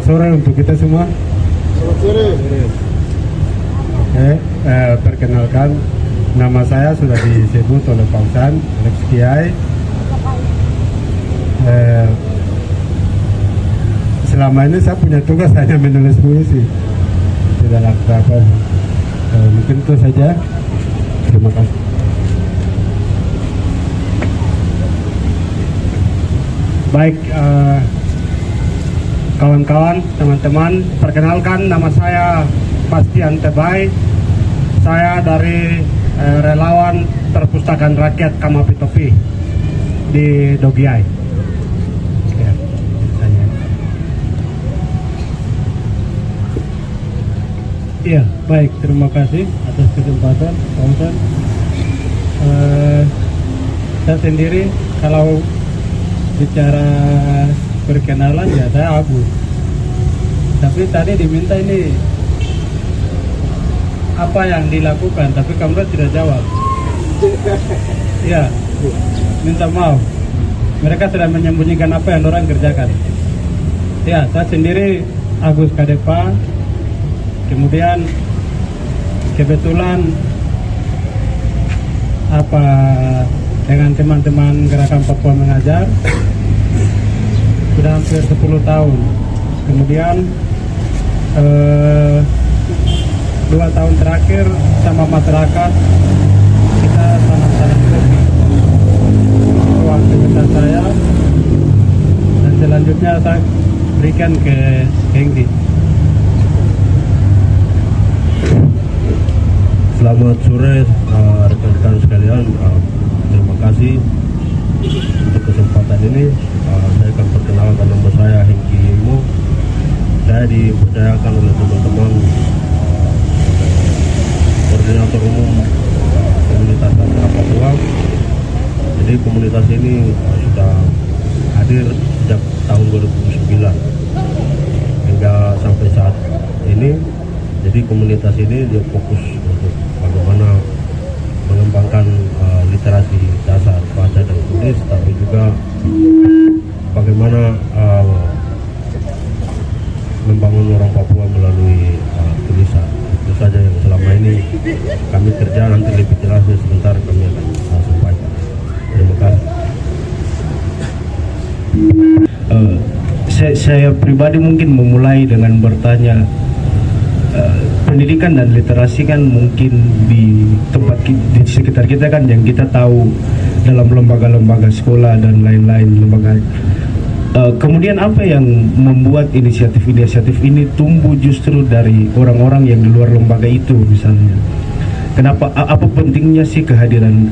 sore untuk kita semua. Selamat sore. Perkenalkan, nama saya sudah disebut oleh Pak Usan, Alex Kiai. Selama ini saya punya tugas hanya menulis puisi, tidak lakukan apa. Mungkin itu saja. Terima kasih. Baik, kawan-kawan, teman-teman, perkenalkan nama saya Bastian Tebai. Saya dari relawan Perpustakaan Rakyat Kamapitopi di Dogiai. Ya, iya, baik, terima kasih atas kesempatan, Pak Usan. Saya sendiri kalau bicara perkenalan ya saya Agus. Tapi tadi diminta ini apa yang dilakukan, tapi kamu tidak jawab. Ya, minta maaf. Mereka sudah menyembunyikan apa yang orang kerjakan. Ya, saya sendiri Agus Kadepa. Kemudian kebetulan dengan teman-teman Gerakan Papua Mengajar sudah hampir 10 tahun. Kemudian 2 tahun terakhir sama masyarakat kita sangat-sangat kopi. Itu aktivitas saya, dan selanjutnya saya berikan ke Hengki. Selamat sore rekan-rekan sekalian. Terima kasih untuk kesempatan ini. Saya akan perkenalkan, nama saya Hengki Imo. Saya dipercayakan oleh teman-teman koordinator umum komunitas Tantra Papua. Jadi komunitas ini sudah hadir sejak tahun 2009 hingga sampai saat ini. Jadi komunitas ini dia fokus untuk bagaimana mengembangkan literasi dasar baca dan tulis, tapi juga bagaimana membangun orang Papua melalui tulisan. Itu saja yang selama ini kami kerja. Nanti lebih jelasnya sebentar kami akan sampaikan. Terima kasih. Saya pribadi mungkin memulai dengan bertanya, pendidikan dan literasi kan mungkin di tempat di sekitar kita kan yang kita tahu dalam lembaga-lembaga sekolah dan lain-lain lembaga. Kemudian apa yang membuat inisiatif-inisiatif ini tumbuh justru dari orang-orang yang di luar lembaga itu misalnya? Kenapa? Apa pentingnya sih kehadiran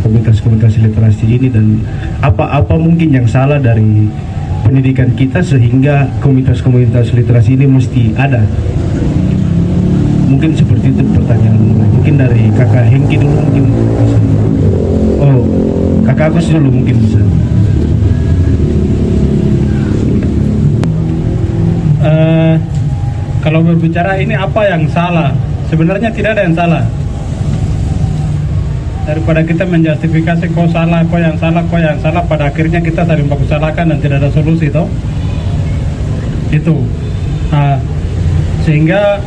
komunitas-komunitas literasi ini, dan apa mungkin yang salah dari pendidikan kita sehingga komunitas-komunitas literasi ini mesti ada? Mungkin seperti itu pertanyaan. Mungkin dari kakak Hengki dulu mungkin bisa. Oh, kakak Agus dulu mungkin bisa. Kalau berbicara ini apa yang salah, sebenarnya tidak ada yang salah. Daripada kita menjustifikasi kok salah, kok yang salah, pada akhirnya kita saling baku salahkan dan tidak ada solusi toh. Itu. Sehingga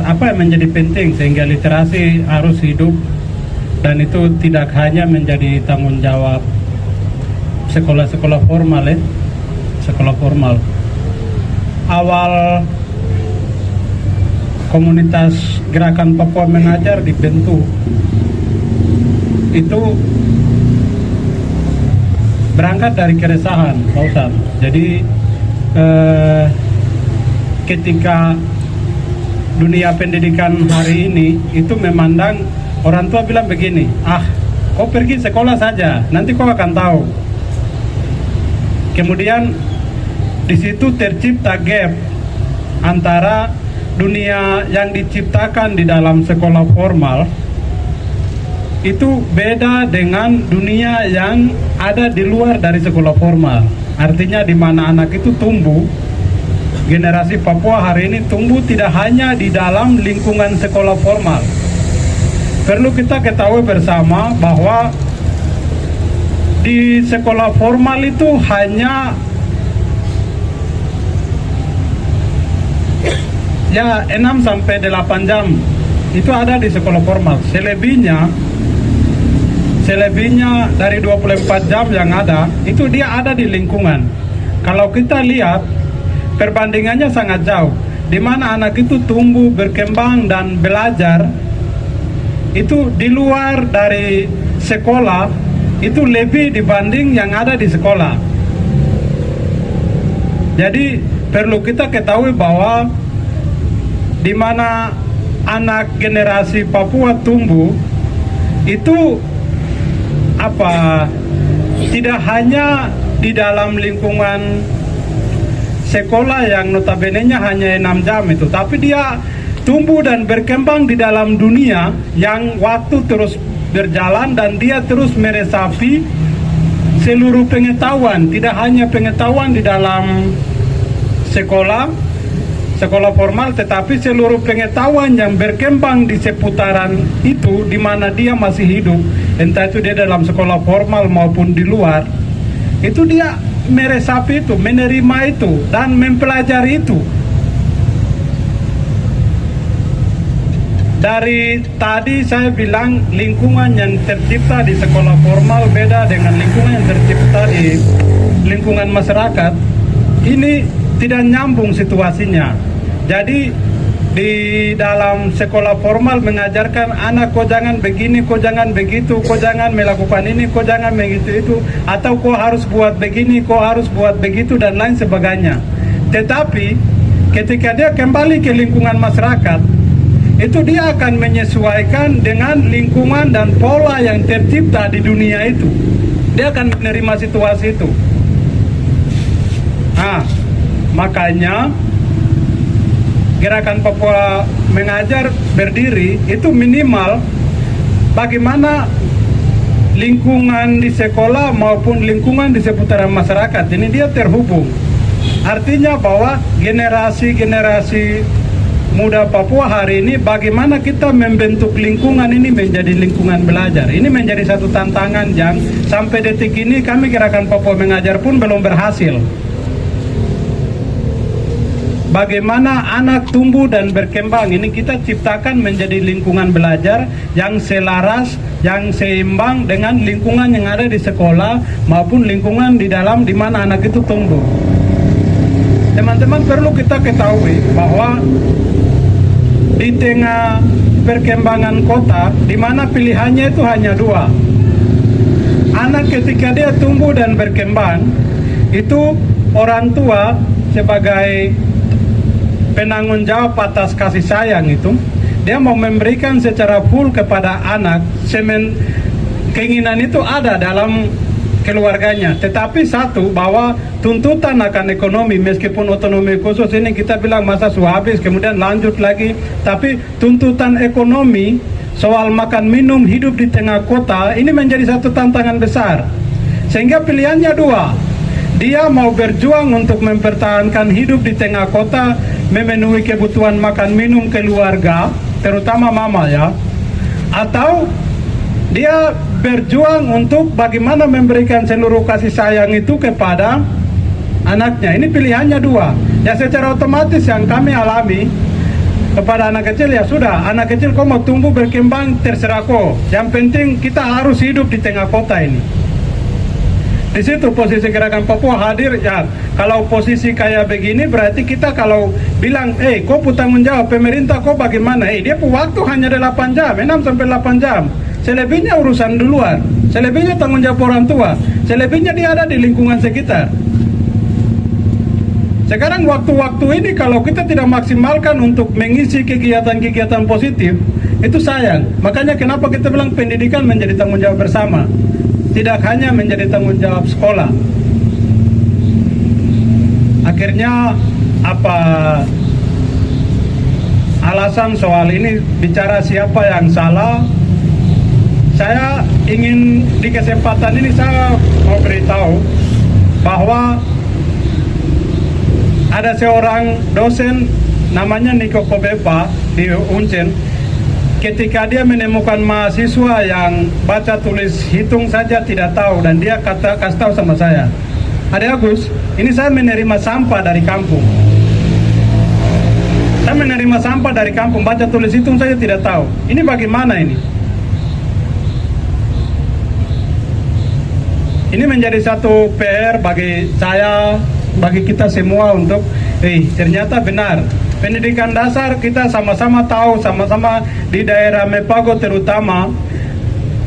apa yang menjadi penting, sehingga literasi harus hidup, dan itu tidak hanya menjadi tanggung jawab sekolah-sekolah formal sekolah formal. Awal komunitas Gerakan Papua Mengajar dibentuk itu berangkat dari keresahan, Pak Ustaz. Jadi ketika dunia pendidikan hari ini itu memandang orang tua bilang begini, kau pergi sekolah saja, nanti kau akan tahu. Kemudian di situ tercipta gap antara dunia yang diciptakan di dalam sekolah formal itu beda dengan dunia yang ada di luar dari sekolah formal. Artinya di mana anak itu tumbuh, generasi Papua hari ini tumbuh tidak hanya di dalam lingkungan sekolah formal. Perlu kita ketahui bersama bahwa di sekolah formal itu hanya ya 6 sampai 8 jam itu ada di sekolah formal. Selebihnya dari 24 jam yang ada itu dia ada di lingkungan. Kalau kita lihat perbandingannya sangat jauh, di mana anak itu tumbuh, berkembang dan belajar itu di luar dari sekolah itu lebih dibanding yang ada di sekolah. Jadi perlu kita ketahui bahwa di mana anak generasi Papua tumbuh itu tidak hanya di dalam lingkungan sekolah yang notabene-nya hanya 6 jam itu, tapi dia tumbuh dan berkembang di dalam dunia yang waktu terus berjalan dan dia terus meresapi seluruh pengetahuan, tidak hanya pengetahuan di dalam sekolah formal, tetapi seluruh pengetahuan yang berkembang di seputaran itu di mana dia masih hidup, entah itu dia dalam sekolah formal maupun di luar, itu dia meresapi itu, menerima itu, dan mempelajari itu. Dari tadi saya bilang lingkungan yang tercipta di sekolah formal beda dengan lingkungan yang tercipta di lingkungan masyarakat. Ini tidak nyambung situasinya. Jadi di dalam sekolah formal mengajarkan anak, kok jangan begini, kok jangan begitu, kok jangan melakukan ini, kok jangan begitu itu, atau kok harus buat begini, kok harus buat begitu, dan lain sebagainya. Tetapi ketika dia kembali ke lingkungan masyarakat, itu dia akan menyesuaikan dengan lingkungan dan pola yang tercipta di dunia itu. Dia akan menerima situasi itu. Makanya Gerakan Papua Mengajar berdiri itu minimal bagaimana lingkungan di sekolah maupun lingkungan di seputaran masyarakat ini dia terhubung. Artinya bahwa generasi muda Papua hari ini bagaimana kita membentuk lingkungan ini menjadi lingkungan belajar. Ini menjadi satu tantangan yang sampai detik ini kami Gerakan Papua Mengajar pun belum berhasil. Bagaimana anak tumbuh dan berkembang ini kita ciptakan menjadi lingkungan belajar yang selaras, yang seimbang dengan lingkungan yang ada di sekolah maupun lingkungan di dalam di mana anak itu tumbuh. Teman-teman, perlu kita ketahui bahwa di tengah perkembangan kota di mana pilihannya itu hanya 2. Anak ketika dia tumbuh dan berkembang itu orang tua sebagai penanggung jawab atas kasih sayang itu, dia mau memberikan secara full kepada anak. Keinginan itu ada dalam keluarganya, tetapi satu bahwa tuntutan akan ekonomi, meskipun otonomi khusus ini kita bilang masa sudah habis kemudian lanjut lagi, tapi tuntutan ekonomi soal makan minum hidup di tengah kota ini menjadi satu tantangan besar, sehingga pilihannya 2. Dia mau berjuang untuk mempertahankan hidup di tengah kota, memenuhi kebutuhan makan minum keluarga, terutama mama ya, atau dia berjuang untuk bagaimana memberikan seluruh kasih sayang itu kepada anaknya. Ini pilihannya 2. Ya secara otomatis yang kami alami kepada anak kecil, ya sudah, anak kecil kau mau tumbuh berkembang terserah kau, yang penting kita harus hidup di tengah kota ini. Di situ posisi Gerakan Papua hadir ya. Kalau posisi kayak begini berarti kita kalau bilang, kau tanggung jawab pemerintah kau bagaimana? Dia waktu hanya 8 jam, 6 sampai 8 jam. Selebihnya urusan duluan. Selebihnya tanggung jawab orang tua. Selebihnya dia ada di lingkungan sekitar. Sekarang waktu-waktu ini kalau kita tidak maksimalkan untuk mengisi kegiatan-kegiatan positif, itu sayang. Makanya kenapa kita bilang pendidikan menjadi tanggung jawab bersama, tidak hanya menjadi tanggung jawab sekolah. Akhirnya apa alasan soal ini, bicara siapa yang salah, saya ingin di kesempatan ini saya mau beritahu bahwa ada seorang dosen namanya Niko Kobepa di Uncen. Ketika dia menemukan mahasiswa yang baca tulis hitung saja tidak tahu, dan dia kasih tahu sama saya, Adik Agus, ini saya menerima sampah dari kampung. Saya menerima sampah dari kampung, baca tulis hitung saja tidak tahu. Ini bagaimana ini? Ini menjadi satu PR bagi saya, bagi kita semua untuk ternyata benar. Pendidikan dasar kita sama-sama tahu, sama-sama di daerah Mepago terutama,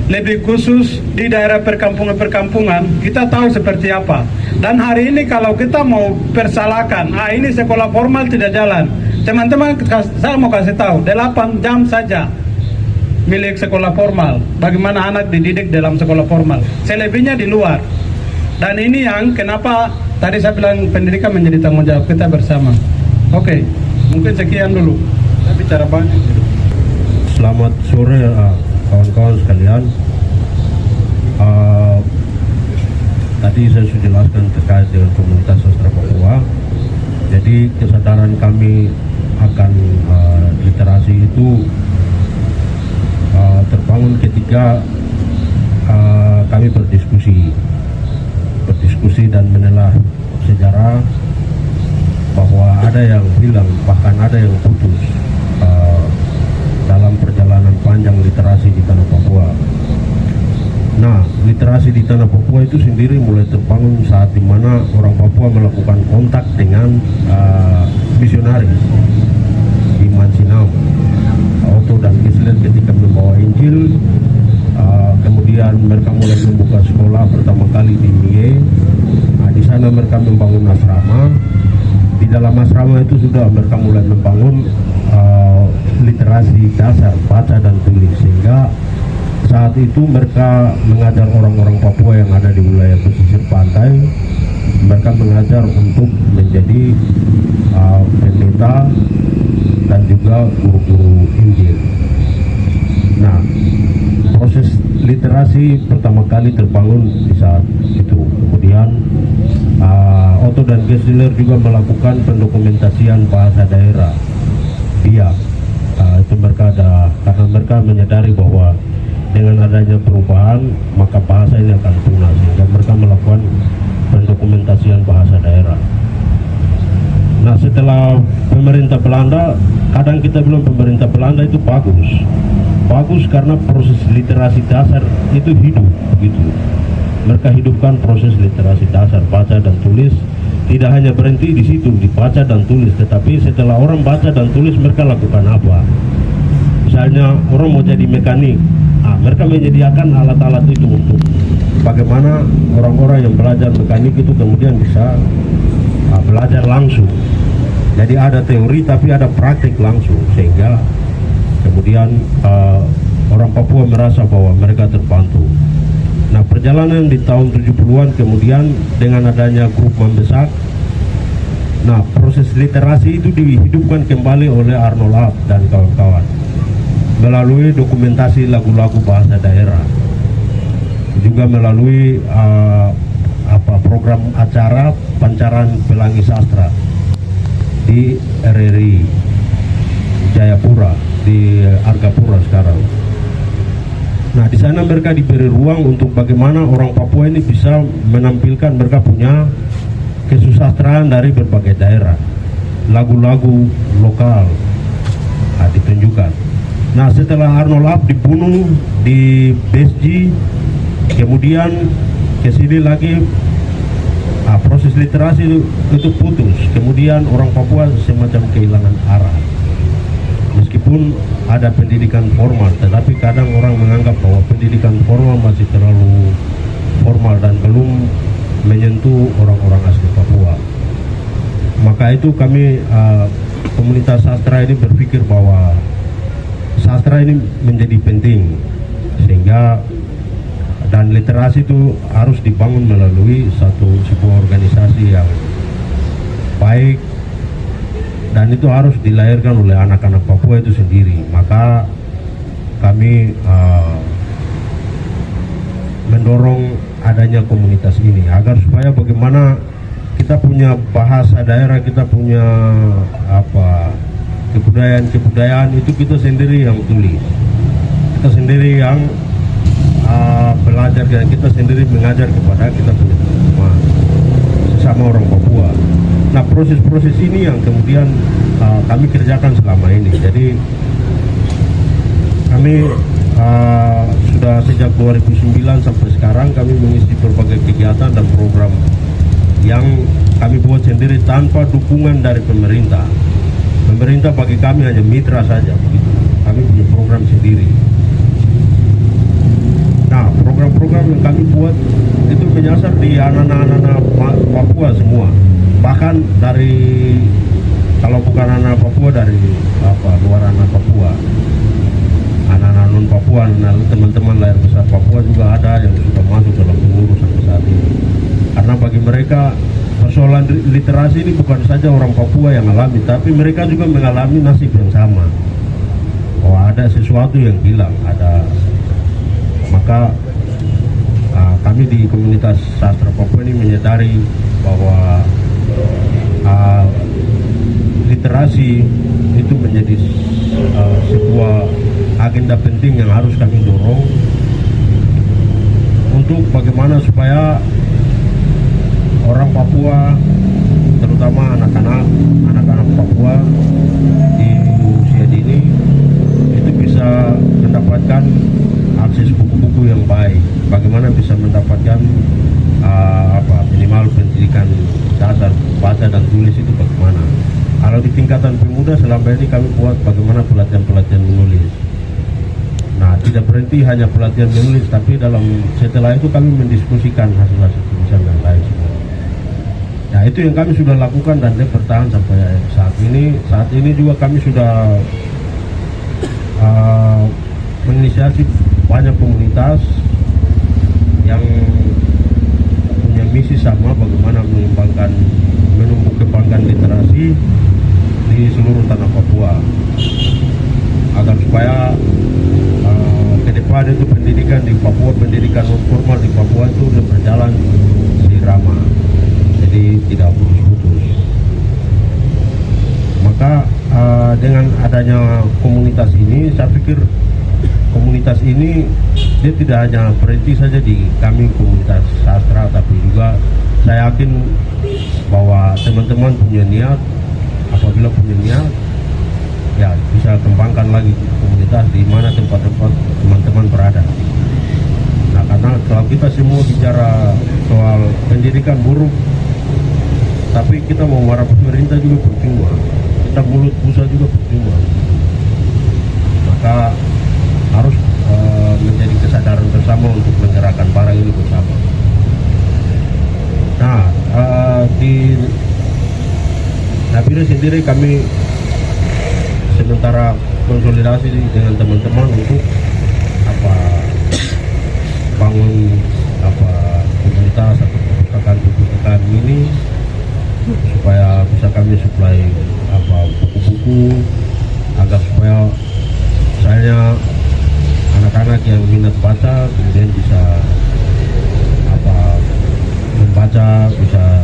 lebih khusus di daerah perkampungan-perkampungan, kita tahu seperti apa. Dan hari ini kalau kita mau persalahkan, ini sekolah formal tidak jalan. Teman-teman, saya mau kasih tahu, 8 jam saja milik sekolah formal. Bagaimana anak dididik dalam sekolah formal. Selebihnya di luar. Dan ini yang kenapa tadi saya bilang pendidikan menjadi tanggung jawab kita bersama. Oke, mungkin sekian dulu. Saya bicara banyak. Selamat sore kawan-kawan sekalian. Tadi saya sudah jelaskan terkait dengan komunitas sastra Papua. Jadi kesadaran kami akan literasi itu terbangun ketika kami berdiskusi dan menelah sejarah bahwa ada yang hilang, bahkan ada yang putus dalam perjalanan panjang literasi di tanah Papua. Nah, literasi di tanah Papua itu sendiri mulai terbangun saat dimana orang Papua melakukan kontak dengan misionaris di Mansinau. Otto dan Gisler ketika membawa Injil, kemudian mereka mulai membuka sekolah pertama kali di Mie. Di sana mereka membangun asrama. Di dalam asrama itu sudah mereka mulai membangun literasi dasar baca dan tulis, sehingga saat itu mereka mengajar orang-orang Papua yang ada di wilayah pesisir pantai. Mereka mengajar untuk menjadi pendeta dan juga guru-guru Injil. Nah, proses literasi pertama kali terbangun di saat itu. Kemudian Otto dan Gessler juga melakukan pendokumentasian bahasa daerah. Iya, itu mereka karena mereka menyadari bahwa dengan adanya perubahan maka bahasa ini akan punah, sehingga mereka melakukan pendokumentasian bahasa daerah. Nah, setelah pemerintah Belanda, kadang kita bilang pemerintah Belanda itu bagus karena proses literasi dasar itu hidup begitu. Mereka hidupkan proses literasi dasar baca dan tulis, tidak hanya berhenti di situ di baca dan tulis, tetapi setelah orang baca dan tulis mereka lakukan apa? Misalnya orang mau jadi mekanik, mereka menyediakan alat-alat itu untuk bagaimana orang-orang yang belajar mekanik itu kemudian bisa belajar langsung. Jadi ada teori tapi ada praktik langsung, sehingga kemudian orang Papua merasa bahwa mereka terbantu. Nah, perjalanan di tahun 70-an kemudian dengan adanya grup Mambesak, nah proses literasi itu dihidupkan kembali oleh Arnold Ab dan kawan-kawan melalui dokumentasi lagu-lagu bahasa daerah, juga melalui program acara pancaran Pelangi Sastra di RRI Jayapura, di Argapura sekarang. Nah, di sana mereka diberi ruang untuk bagaimana orang Papua ini bisa menampilkan mereka punya kesusastraan dari berbagai daerah, lagu-lagu lokal ditunjukkan. Nah, setelah Arnold Ab dibunuh di BSG, kemudian ke sini lagi proses literasi itu putus. Kemudian orang Papua semacam kehilangan arah. Meskipun ada pendidikan formal, tetapi kadang orang menganggap bahwa pendidikan formal masih terlalu formal dan belum menyentuh orang-orang asli Papua. Maka itu kami komunitas sastra ini berpikir bahwa sastra ini menjadi penting, sehingga dan literasi itu harus dibangun melalui sebuah organisasi yang baik, dan itu harus dilahirkan oleh anak-anak Papua itu sendiri. Maka kami mendorong adanya komunitas ini agar supaya bagaimana kita punya bahasa daerah, kita punya kebudayaan itu kita sendiri yang tulis, kita sendiri yang belajar, dan kita sendiri mengajar kepada kita punya teman sesama orang Papua. Nah, proses-proses ini yang kemudian kami kerjakan selama ini. Jadi kami sudah sejak 2009 sampai sekarang kami mengisi berbagai kegiatan dan program yang kami buat sendiri tanpa dukungan dari pemerintah. Pemerintah bagi kami hanya mitra saja begitu. Kami punya program sendiri. Nah, program-program yang kami buat itu menyasar di anak-anak Papua semua. Bahkan dari, kalau bukan anak Papua, dari luar anak Papua, anak-anak non Papua, teman-teman layar besar Papua juga ada yang sudah masuk dalam pengurus sampai saat ini. Karena bagi mereka persoalan literasi ini bukan saja orang Papua yang alami, tapi mereka juga mengalami nasib yang sama. Oh, ada sesuatu yang hilang, maka kami di komunitas sastra Papua ini menyadari bahwa literasi itu menjadi sebuah agenda penting yang harus kami dorong untuk bagaimana supaya orang Papua, terutama anak-anak Papua di usia dini itu bisa mendapatkan akses buku-buku yang baik. Bagaimana bisa mendapatkan minimal pendidikan dasar baca dan tulis itu bagaimana. Kalau di tingkatan pemuda selama ini kami buat bagaimana pelatihan-pelatihan menulis. Nah, tidak berhenti hanya pelatihan menulis, tapi setelah itu kami mendiskusikan hasil-hasil tulisan yang lain semua. Nah, itu yang kami sudah lakukan dan dia bertahan sampai saat ini. Saat ini juga kami sudah menginisiasi banyak komunitas yang punya misi sama, bagaimana menumbuh kembangkan literasi di seluruh tanah Papua, agar supaya ke depan itu pendidikan di Papua, pendidikan non formal di Papua itu sudah berjalan seirama, jadi tidak putus-putus. Maka dengan adanya komunitas ini, saya pikir komunitas ini dia tidak hanya berhenti saja di kami komunitas sastra, tapi juga saya yakin bahwa teman-teman punya niat, apabila punya niat ya bisa kembangkan lagi komunitas di mana tempat-tempat teman-teman berada. Nah, karena kalau kita semua bicara soal pendidikan buruk, tapi kita mau marah pemerintah juga percuma, kita mulut busa juga percuma. Maka harus menjadi kesadaran bersama untuk menggerakkan barang ini bersama. Nah, di Nabire sendiri kami sementara konsolidasi dengan teman-teman untuk bangun komunitas atau perpustakaan ini supaya bisa kami suplai buku-buku, agar supaya misalnya anak-anak yang minat baca kemudian bisa membaca, bisa